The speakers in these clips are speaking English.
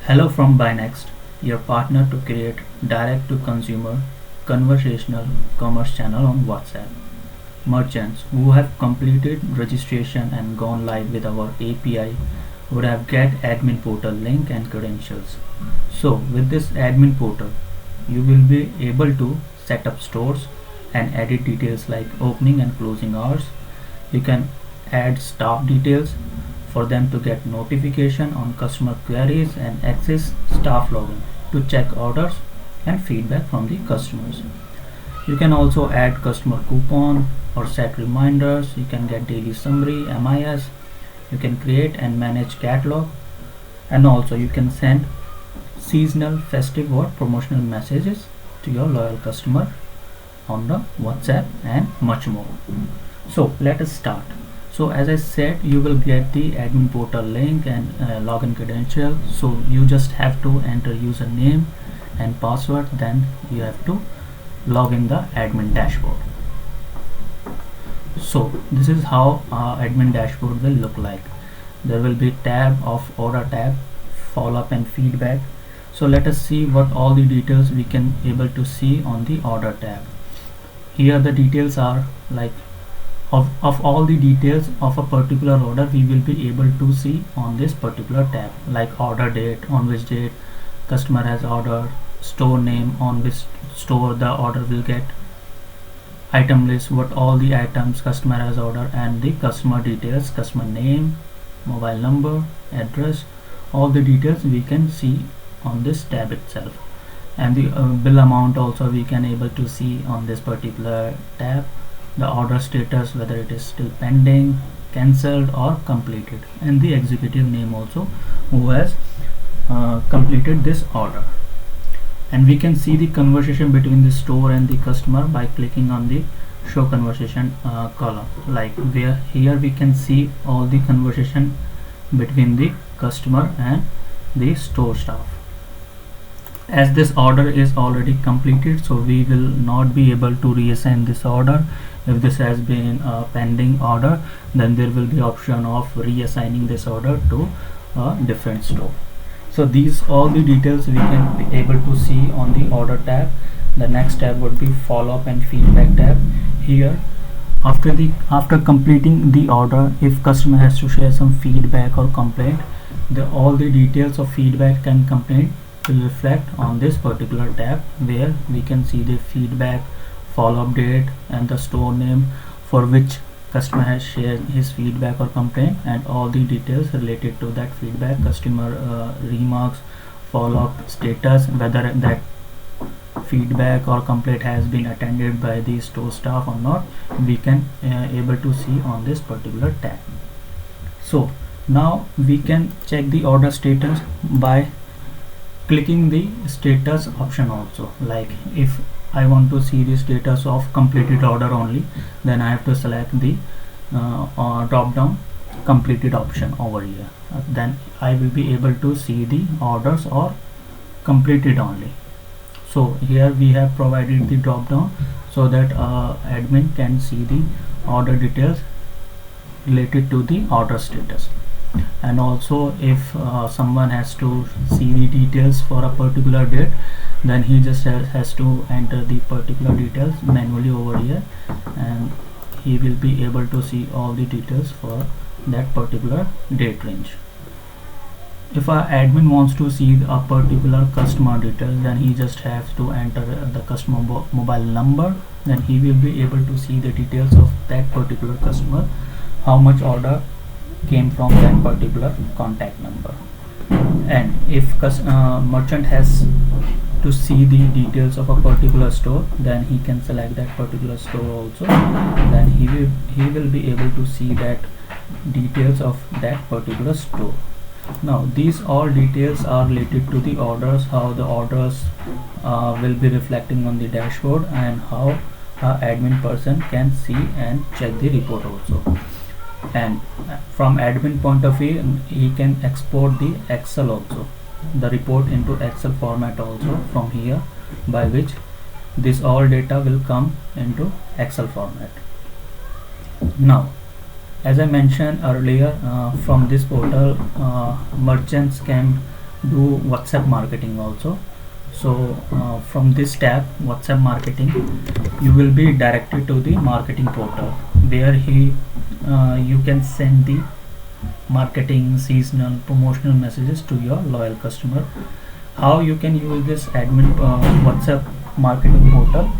Hello from Binext, your partner to create direct to consumer conversational commerce channel on WhatsApp. Merchants who have completed registration and gone live with our API would have get admin portal link and credentials. So with this admin portal, you will be able to set up stores and edit details like opening and closing hours. You can add staff details for them to get notification on customer queries and access staff login to check orders and feedback from the customers. You can also add customer coupon or set reminders. You can get daily summary, MIS. You can create and manage catalog, and also you can send seasonal, festive or promotional messages to your loyal customer on the WhatsApp and much more. So let us start. So as I said, you will get the admin portal link and login credential. So you just have to enter username and password, then you have to log in the admin dashboard. So this is how our admin dashboard will look like. There will be tab of order tab, follow up and feedback. So let us see what all the details we can able to see on the order tab. Here the details are like of all the details of a particular order we will be able to see on this particular tab, like order date, on which date customer has ordered, store name, on which store the order will get, item list, what all the items customer has ordered, and the customer details, customer name, mobile number, address, all the details we can see on this tab itself. And the bill amount also we can able to see on this particular tab, the order status, whether it is still pending, cancelled or completed, and the executive name also who has completed this order. And we can see the conversation between the store and the customer by clicking on the show conversation column, like where here we can see all the conversation between the customer and the store staff. As this order is already completed, so we will not be able to reassign this order. If this has been a pending order, then there will be option of reassigning this order to a different store. So these all the details we can be able to see on the order tab. The next tab would be follow up and feedback tab. Here after completing the order, if customer has to share some feedback or complaint, all the details of feedback and complaint will reflect on this particular tab, where we can see the feedback, follow-up date, and the store name for which customer has shared his feedback or complaint, and all the details related to that feedback, customer remarks, follow-up status, whether that feedback or complaint has been attended by the store staff or not, we can able to see on this particular tab. So now we can check the order status by clicking the status option also. Like if I want to see the status of completed order only, then I have to select the drop down completed option over here. Then I will be able to see the orders or completed only. So here we have provided the drop down so that admin can see the order details related to the order status. And also if someone has to see the details for a particular date, then he just has to enter the particular details manually over here, and he will be able to see all the details for that particular date range. If our admin wants to see a particular customer details, then he just has to enter the customer mobile number, then he will be able to see the details of that particular customer, how much order came from that particular contact number. And if merchant has to see the details of a particular store, then he can select that particular store also, then he will be able to see that details of that particular store. Now these all details are related to the orders, how the orders will be reflecting on the dashboard, and how admin person can see and check the report also. And from admin point of view, he can export the Excel also, the report into Excel format also from here, by which this all data will come into Excel format. Now as I mentioned earlier, from this portal merchants can do WhatsApp marketing also. So from this tab WhatsApp marketing, you will be directed to the marketing portal where you can send the marketing, seasonal, promotional messages to your loyal customer. How you can use this admin WhatsApp marketing portal,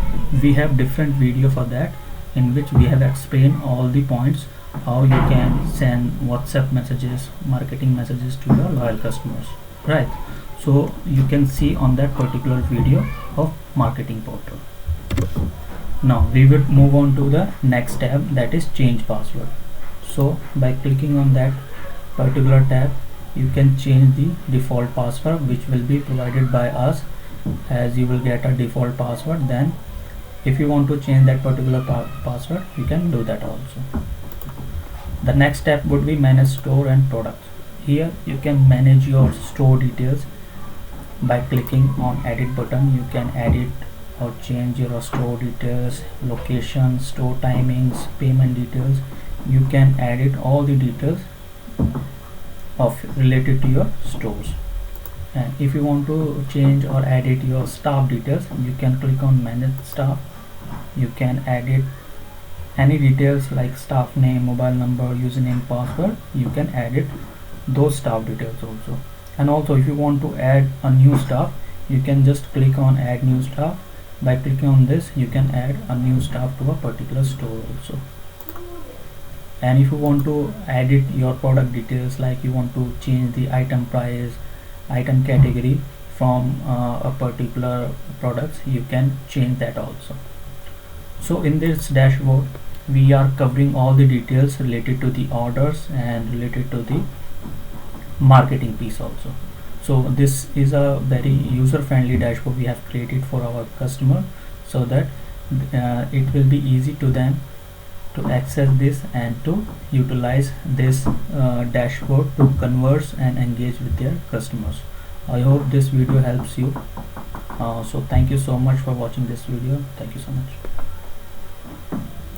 we have different video for that, in which we have explained all the points how you can send WhatsApp messages, marketing messages to your loyal customers, right? So you can see on that particular video of marketing portal. Now we will move on to the next tab, that is change password. So by clicking on that particular tab, you can change the default password which will be provided by us, as you will get a default password. Then if you want to change that particular password, you can do that also. The next step would be manage store and products. Here you can manage your store details by clicking on edit button. You can edit or change your store details, location, store timings, payment details. You can edit all the details of related to your stores. And if you want to change or edit your staff details, you can click on manage staff. You can edit any details like staff name, mobile number, username, password. You can edit those staff details also. And also if you want to add a new staff, you can just click on add new staff. By clicking on this, you can add a new staff to a particular store also. And if you want to edit your product details, like you want to change the item price, item category from a particular products, you can change that also. So in this dashboard, we are covering all the details related to the orders and related to the marketing piece also. So this is a very user-friendly dashboard we have created for our customer, so that it will be easy to them to access this and to utilize this dashboard to converse and engage with their customers. I hope this video helps you. So thank you so much for watching this video. Thank you so much.